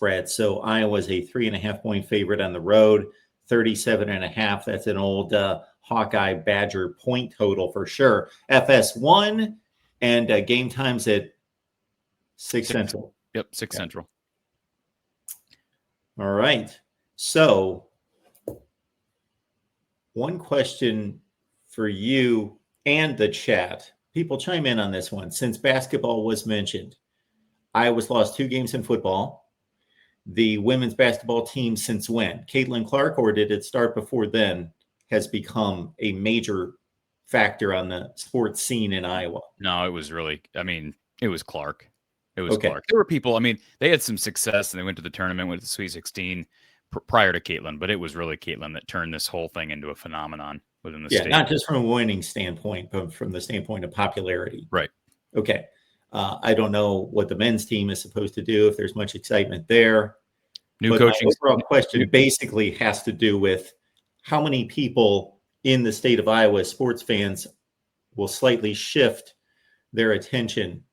spread. So Iowa's a 3.5-point favorite on the road, 37.5. That's an old Hawkeye Badger point total for sure. FS1 and game times at 6 Central. Yep, 6 Central. All right. So one question for you and the chat. People chime in on this one. Since basketball was mentioned, Iowa's lost 2 games in football. The women's basketball team, since when? Caitlin Clark, or did it start before then, has become a major factor on the sports scene in Iowa? No, it was Clark. It was Clark. There were people, they had some success and they went to the tournament, went to the Sweet 16 prior to Caitlin, but it was really Caitlin that turned this whole thing into a phenomenon within the state. Not just from a winning standpoint, but from the standpoint of popularity. Right. Okay. I don't know what the men's team is supposed to do, if there's much excitement there. New coaching. My overall question basically has to do with how many people in the state of Iowa, sports fans, will slightly shift their attention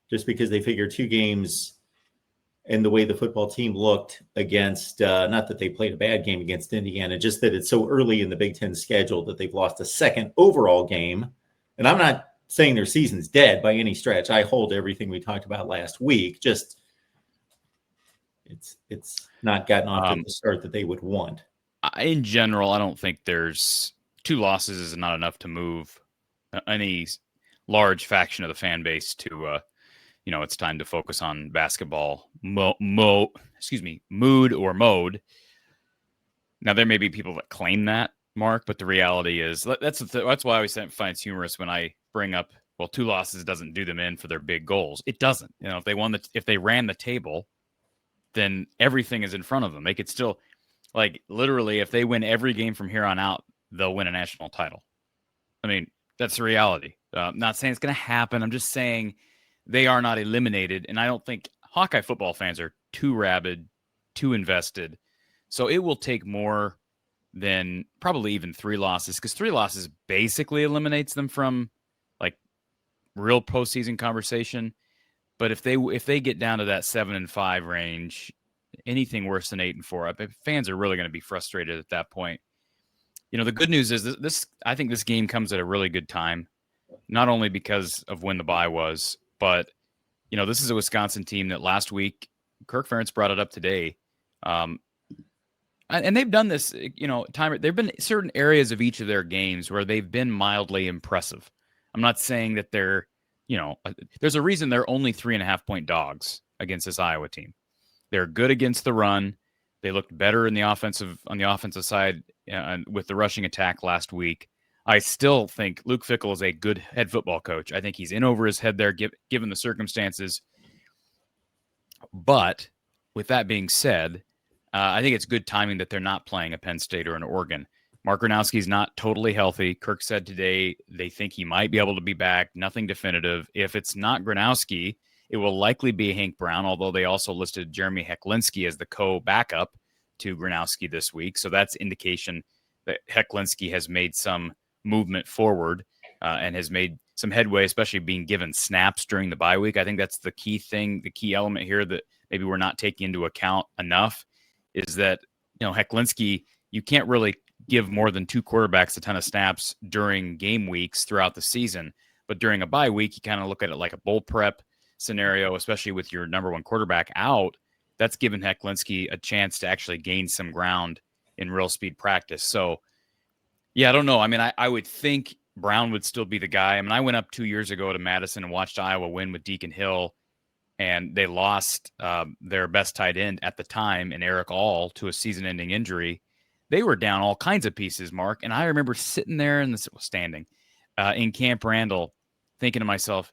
just because they figure 2 games and the way the football team looked against, not that they played a bad game against Indiana, just that it's so early in the Big Ten schedule that they've lost a second overall game. And I'm not saying their season's dead by any stretch. I hold everything we talked about last week. Just it's not gotten off to the start that they would want. In general, I don't think there's 2 losses is not enough to move any large faction of the fan base to it's time to focus on basketball mood or mode. Now, there may be people that claim that, Mark, but the reality is that's why I always find it humorous when I bring up, 2 losses doesn't do them in for their big goals. It doesn't. If they ran the table, then everything is in front of them. They could still, literally, if they win every game from here on out, they'll win a national title. That's the reality. I'm not saying it's going to happen. I'm just saying they are not eliminated, and I don't think Hawkeye football fans are too rabid, too invested. So it will take more than probably even 3 losses, because 3 losses basically eliminates them from real postseason conversation. But if they get down to that 7-5 range, anything worse than 8-4, fans are really going to be frustrated at that point. The good news is this. I think this game comes at a really good time, not only because of when the bye was, but this is a Wisconsin team that last week, Kirk Ferentz brought it up today, and they've done this. There've been certain areas of each of their games where they've been mildly impressive. I'm not saying that they're, there's a reason they're only 3.5-point dogs against this Iowa team. They're good against the run. They looked better on the offensive side with the rushing attack last week. I still think Luke Fickell is a good head football coach. I think he's in over his head there, given the circumstances. But with that being said, I think it's good timing that they're not playing a Penn State or an Oregon. Mark Gronowski is not totally healthy. Kirk said today they think he might be able to be back. Nothing definitive. If it's not Gronowski, it will likely be Hank Brown, although they also listed Jeremy Hecklinski as the co-backup to Gronowski this week. So that's indication that Hecklinski has made some movement forward and has made some headway, especially being given snaps during the bye week. I think that's the key thing, the key element here that maybe we're not taking into account enough is that, Hecklinski, you can't really give more than 2 quarterbacks a ton of snaps during game weeks throughout the season. But during a bye week, you kind of look at it like a bowl prep scenario, especially with your number 1 quarterback out. That's given Hecklinski a chance to actually gain some ground in real speed practice. So, yeah, I don't know. I would think Brown would still be the guy. I went up 2 years ago to Madison and watched Iowa win with Deacon Hill, and they lost their best tight end at the time in Eric All to a season-ending injury. They were down all kinds of pieces, Mark. And I remember sitting there in Camp Randall thinking to myself,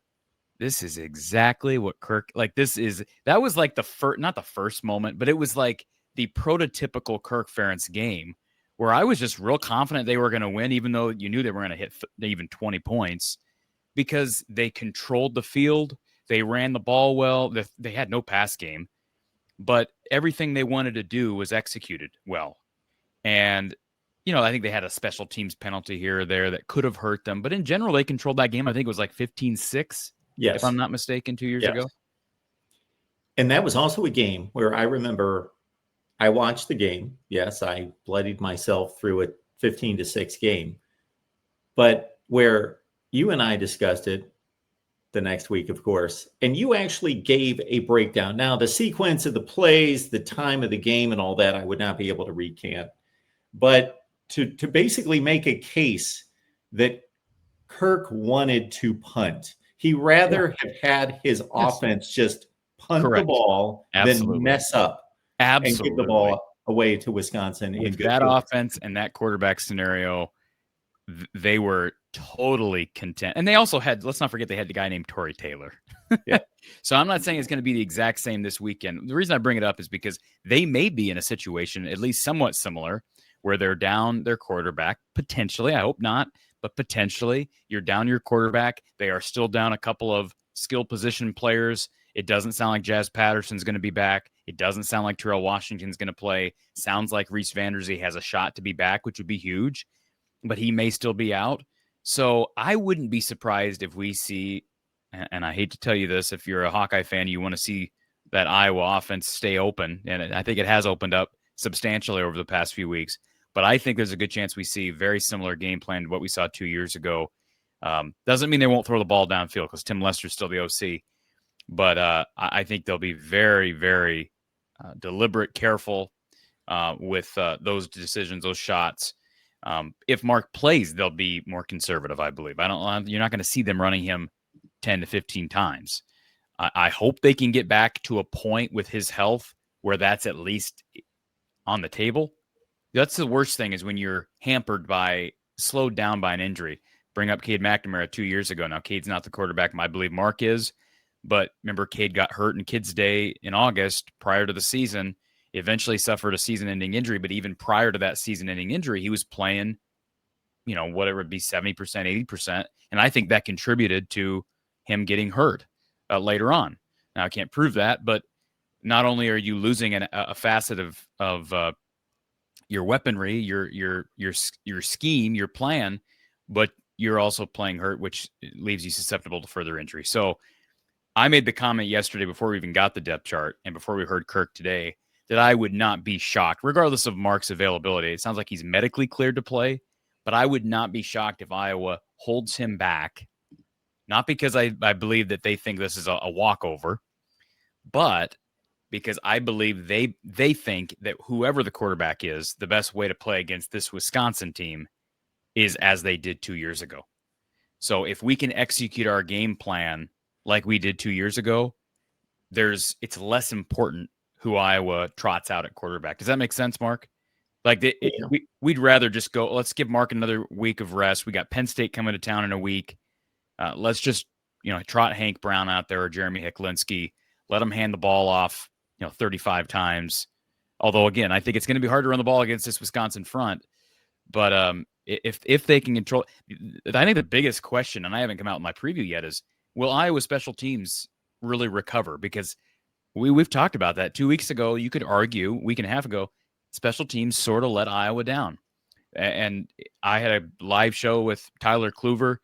this is exactly what Kirk, that was like not the first moment, but it was like the prototypical Kirk Ferentz game where I was just real confident they were going to win, even though you knew they were going to hit even 20 points because they controlled the field. They ran the ball well. They had no pass game, but everything they wanted to do was executed well. And, I think they had a special teams penalty here or there that could have hurt them. But in general, they controlled that game. I think it was like 15-6, if I'm not mistaken, 2 years ago. And that was also a game where I remember I watched the game. Yes, I bloodied myself through a 15-6 game, but where you and I discussed it the next week, of course, and you actually gave a breakdown. Now, the sequence of the plays, the time of the game, and all that, I would not be able to recant. But to basically make a case that Kirk wanted to punt, he Yeah. rather have had his Yes. offense just punt the Correct. ball than Absolutely. mess up and give the Absolutely. ball away to Wisconsin in With good that field. offense and that quarterback scenario, they were totally content. And they also had, let's not forget, they had the guy named Torrey Taylor. Yeah. So I'm not saying it's going to be the exact same this weekend. The reason I bring it up is because they may be in a situation, at least somewhat similar, where they're down their quarterback, potentially. I hope not, but potentially you're down your quarterback. They are still down a couple of skill position players. It doesn't sound like Jazz Patterson's going to be back. It doesn't sound like Terrell Washington's going to play. Sounds like Reese Vanderzee has a shot to be back, which would be huge, but he may still be out. So I wouldn't be surprised if we see, and I hate to tell you this, if you're a Hawkeye fan, you want to see that Iowa offense stay open. And I think it has opened up substantially over the past few weeks. But I think there's a good chance we see very similar game plan to what we saw 2 years ago. Doesn't mean they won't throw the ball downfield because Tim Lester's still the OC. But I think they'll be very, very deliberate, careful with those decisions, those shots. If Mark plays, they'll be more conservative, I believe. You're not going to see them running him 10 to 15 times. I hope they can get back to a point with his health where that's at least on the table. That's the worst thing, is when you're slowed down by an injury. Bring up Cade McNamara 2 years ago. Now, Cade's not the quarterback I believe Mark is, but remember, Cade got hurt in Kids Day in August prior to the season. Eventually suffered a season-ending injury, but even prior to that season-ending injury, he was playing, whatever it be, 70%, 80%, and I think that contributed to him getting hurt later on. Now, I can't prove that, but not only are you losing a facet of your weaponry, your scheme, your plan, but you're also playing hurt, which leaves you susceptible to further injury. So I made the comment yesterday before we even got the depth chart and before we heard Kirk today that I would not be shocked, regardless of Mark's availability. It sounds like he's medically cleared to play, but I would not be shocked if Iowa holds him back, not because I believe that they think this is a walkover, but because I believe they think that whoever the quarterback is, the best way to play against this Wisconsin team is as they did 2 years ago. So if we can execute our game plan like we did 2 years ago, it's less important who Iowa trots out at quarterback. Does that make sense, Mark? Like we'd rather just go, let's give Mark another week of rest. We got Penn State coming to town in a week. Let's just, trot Hank Brown out there or Jeremy Hiklinski. Let them hand the ball off, 35 times. Although, again, I think it's going to be hard to run the ball against this Wisconsin front. But if they can control, I think the biggest question, and I haven't come out in my preview yet, is will Iowa special teams really recover? Because we've talked about that 2 weeks ago. You could argue, week and a half ago, special teams sort of let Iowa down. And I had a live show with Tyler Kluver,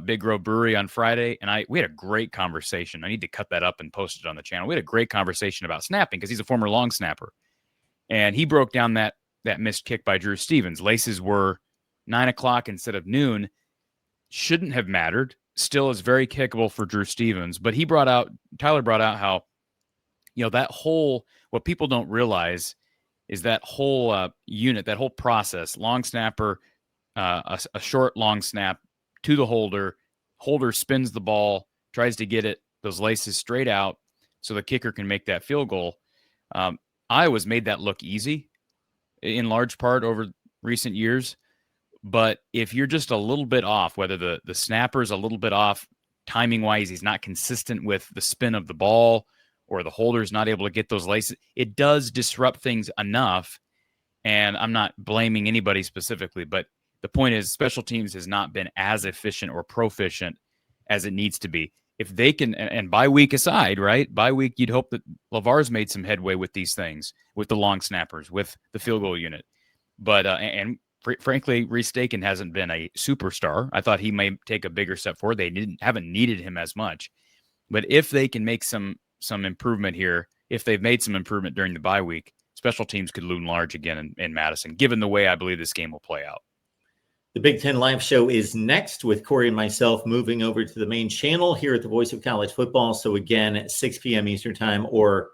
Big Grove Brewery on Friday, and we had a great conversation. I need to cut that up and post it on the channel. We had a great conversation about snapping because he's a former long snapper. And he broke down that missed kick by Drew Stevens. Laces were 9 o'clock instead of noon. Shouldn't have mattered. Still is very kickable for Drew Stevens. But Tyler brought out how, that whole, what people don't realize is that whole unit, that whole process, long snapper, a short long snap to the holder spins the ball, tries to get those laces straight out so the kicker can make that field goal. Iowa's made that look easy in large part over recent years. But if you're just a little bit off, whether the snapper's a little bit off timing-wise, he's not consistent with the spin of the ball, or the holder's not able to get those laces, it does disrupt things enough. And I'm not blaming anybody specifically, but the point is special teams has not been as efficient or proficient as it needs to be. If they can, and bye week aside, right? Bye week, you'd hope that LeVar's made some headway with these things, with the long snappers, with the field goal unit. But, frankly, Reese Dakin hasn't been a superstar. I thought he may take a bigger step forward. They haven't needed him as much. But if they can make some some improvement here, if they've made some improvement during the bye week, special teams could loom large again in Madison, given the way I believe this game will play out. The Big Ten Live Show is next with Corey and myself moving over to the main channel here at the Voice of College Football. So again, at 6 p.m. Eastern time, or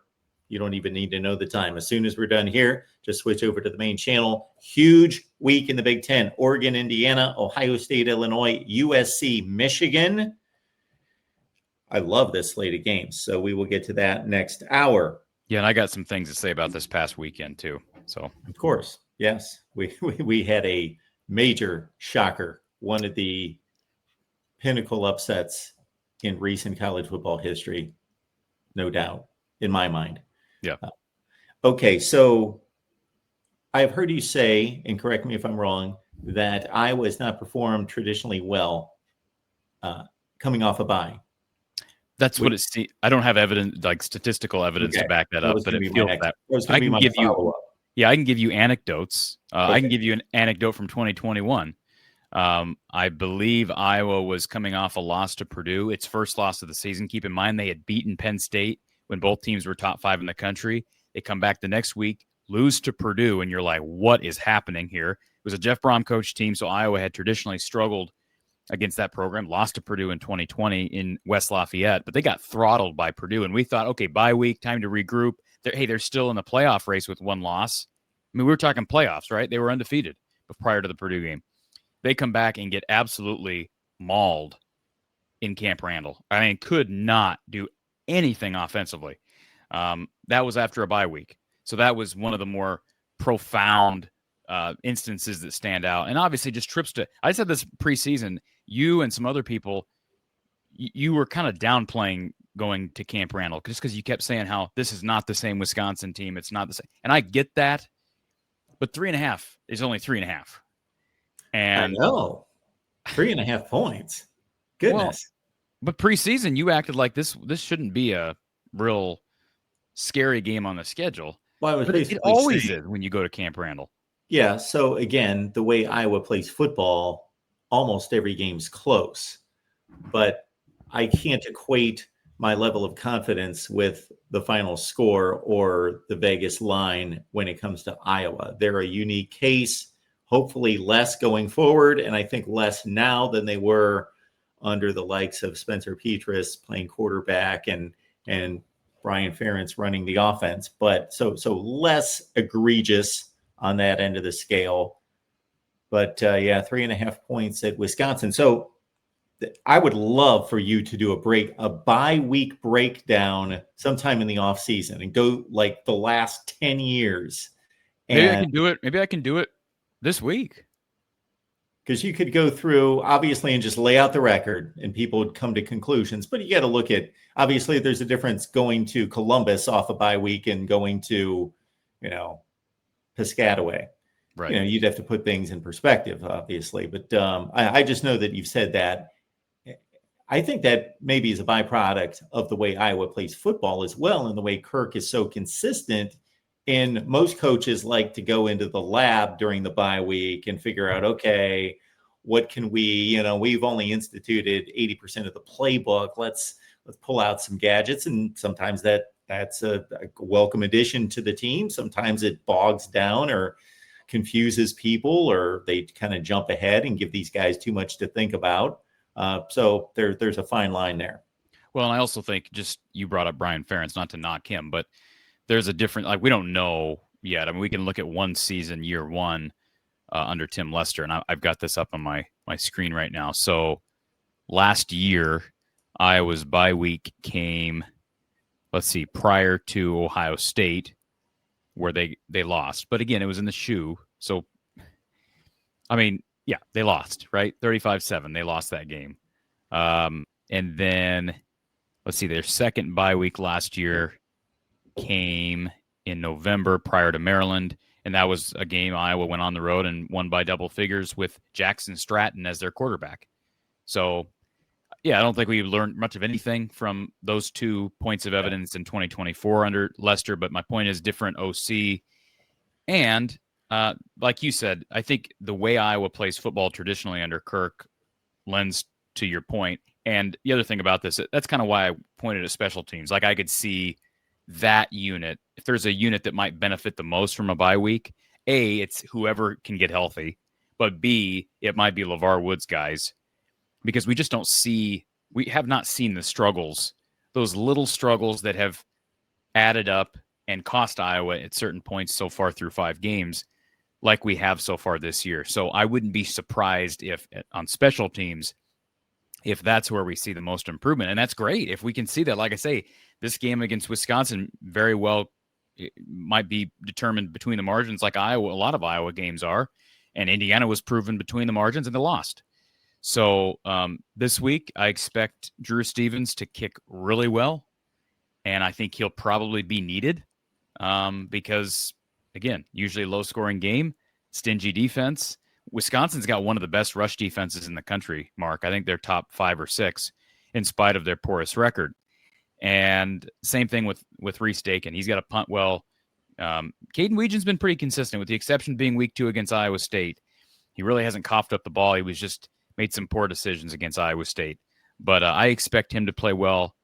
you don't even need to know the time. As soon as we're done here, just switch over to the main channel. Huge week in the Big Ten. Oregon, Indiana, Ohio State, Illinois, USC, Michigan. I love this slate of games. So we will get to that next hour. Yeah, and I got some things to say about this past weekend too. So of course, yes, we had a major shocker, one of the pinnacle upsets in recent college football history, no doubt, in my mind. Yeah. Okay, so I've heard you say, and correct me if I'm wrong, that Iowa has not performed traditionally well coming off a bye. That's what it's. I don't have evidence, like statistical evidence, to back that up, but it feels that. I can give you. Yeah, I can give you anecdotes. I can give you an anecdote from 2021. I believe Iowa was coming off a loss to Purdue, its first loss of the season. Keep in mind, they had beaten Penn State when both teams were top 5 in the country. They come back the next week, lose to Purdue, and you're like, what is happening here? It was a Jeff Brom coach team, so Iowa had traditionally struggled against that program, lost to Purdue in 2020 in West Lafayette, but they got throttled by Purdue, and we thought, okay, bye week, time to regroup. They're still in the playoff race with one loss. I mean, we were talking playoffs, right? They were undefeated prior to the Purdue game. They come back and get absolutely mauled in Camp Randall. I mean, could not do anything offensively. That was after a bye week. So that was one of the more profound instances that stand out. And obviously just trips to, I said this preseason, you and some other people, you were kind of downplaying going to Camp Randall just because you kept saying how this is not the same Wisconsin team. It's not the same. And I get that, but 3.5 is only 3.5. And I know 3.5 points. Goodness. Well, but preseason, you acted like this shouldn't be a real scary game on the schedule. Well, but it always is when you go to Camp Randall. Yeah. So again, the way Iowa plays football, almost every game's close, but I can't equate my level of confidence with the final score or the Vegas line when it comes to Iowa. They're a unique case, hopefully less going forward, and I think less now than they were under the likes of Spencer Petras playing quarterback and Brian Ferentz running the offense. But so less egregious on that end of the scale. But 3.5 points at Wisconsin. So I would love for you to do a bye week breakdown sometime in the off season and go like the last 10 years. Maybe I can do it. Maybe I can do it this week. Because you could go through, obviously, and just lay out the record and people would come to conclusions. But you got to look at, obviously, there's a difference going to Columbus off a bye week and going to, Piscataway. Right. You'd have to put things in perspective, obviously. But I just know that you've said that. I think that maybe is a byproduct of the way Iowa plays football as well, and the way Kirk is so consistent. And most coaches like to go into the lab during the bye week and figure out, okay, what can we, we've only instituted 80% of the playbook. Let's pull out some gadgets. And sometimes that's a welcome addition to the team. Sometimes it bogs down or confuses people, or they kind of jump ahead and give these guys too much to think about. So there's a fine line there. Well, and I also think you brought up Brian Ferentz, not to knock him, but there's a different, we don't know yet. I mean, we can look at one season, year one, under Tim Lester, and I've got this up on my screen right now. So last year, Iowa's bye week came, prior to Ohio State, where they lost. But again, it was in the shoe. So, I mean, yeah, they lost, right? 35-7. They lost that game. And then, their second bye week last year came in November prior to Maryland, and that was a game Iowa went on the road and won by double figures with Jackson Stratton as their quarterback. So, yeah, I don't think we learned much of anything from those 2 points of evidence in 2024 under Lester, but my point is different OC. And like you said, I think the way Iowa plays football traditionally under Kirk lends to your point. And the other thing about this, that's kind of why I pointed at special teams. Like I could see that unit, if there's a unit that might benefit the most from a bye week, A, it's whoever can get healthy, but B, it might be LeVar Woods guys, because we just don't see, we have not seen the struggles, those little struggles that have added up and cost Iowa at certain points so far through 5 games, like we have so far this year. So I wouldn't be surprised if on special teams, if that's where we see the most improvement. And that's great if we can see that. Like I say, this game against Wisconsin very well might be determined between the margins, like Iowa, a lot of Iowa games are. And Indiana was proven between the margins, and they lost. So this week, I expect Drew Stevens to kick really well, and I think he'll probably be needed because, again, usually low-scoring game, stingy defense. Wisconsin's got one of the best rush defenses in the country, Mark. I think they're top 5 or 6 in spite of their porous record. And same thing with Reese Dakin. He's got a punt well. Caden Weegen's been pretty consistent, with the exception being week 2 against Iowa State. He really hasn't coughed up the ball. He was just made some poor decisions against Iowa State. But I expect him to play well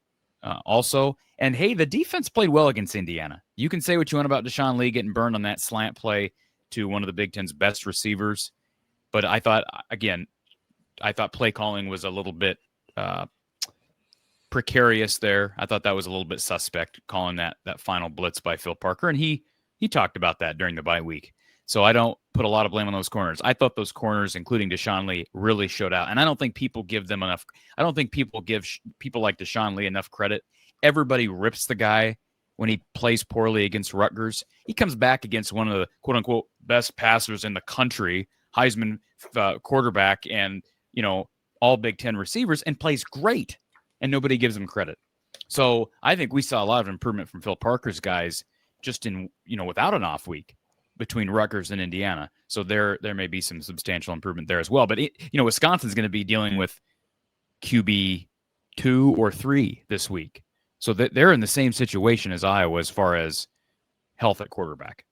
also. And, hey, the defense played well against Indiana. You can say what you want about Deshaun Lee getting burned on that slant play to one of the Big Ten's best receivers. But I thought play calling was a little bit precarious there. I thought that was a little bit suspect, calling that final blitz by Phil Parker. And he talked about that during the bye week. So I don't put a lot of blame on those corners. I thought those corners, including Deshaun Lee, really showed out. And I don't think people give them enough. I don't think people give people like Deshaun Lee enough credit. Everybody rips the guy when he plays poorly against Rutgers. He comes back against one of the quote-unquote best passers in the country, Heisman quarterback, and, all Big Ten receivers, and plays great, and nobody gives him credit. So I think we saw a lot of improvement from Phil Parker's guys just in, without an off week between Rutgers and Indiana. So there may be some substantial improvement there as well. But Wisconsin's going to be dealing with QB 2 or 3 this week. So they're in the same situation as Iowa as far as health at quarterback.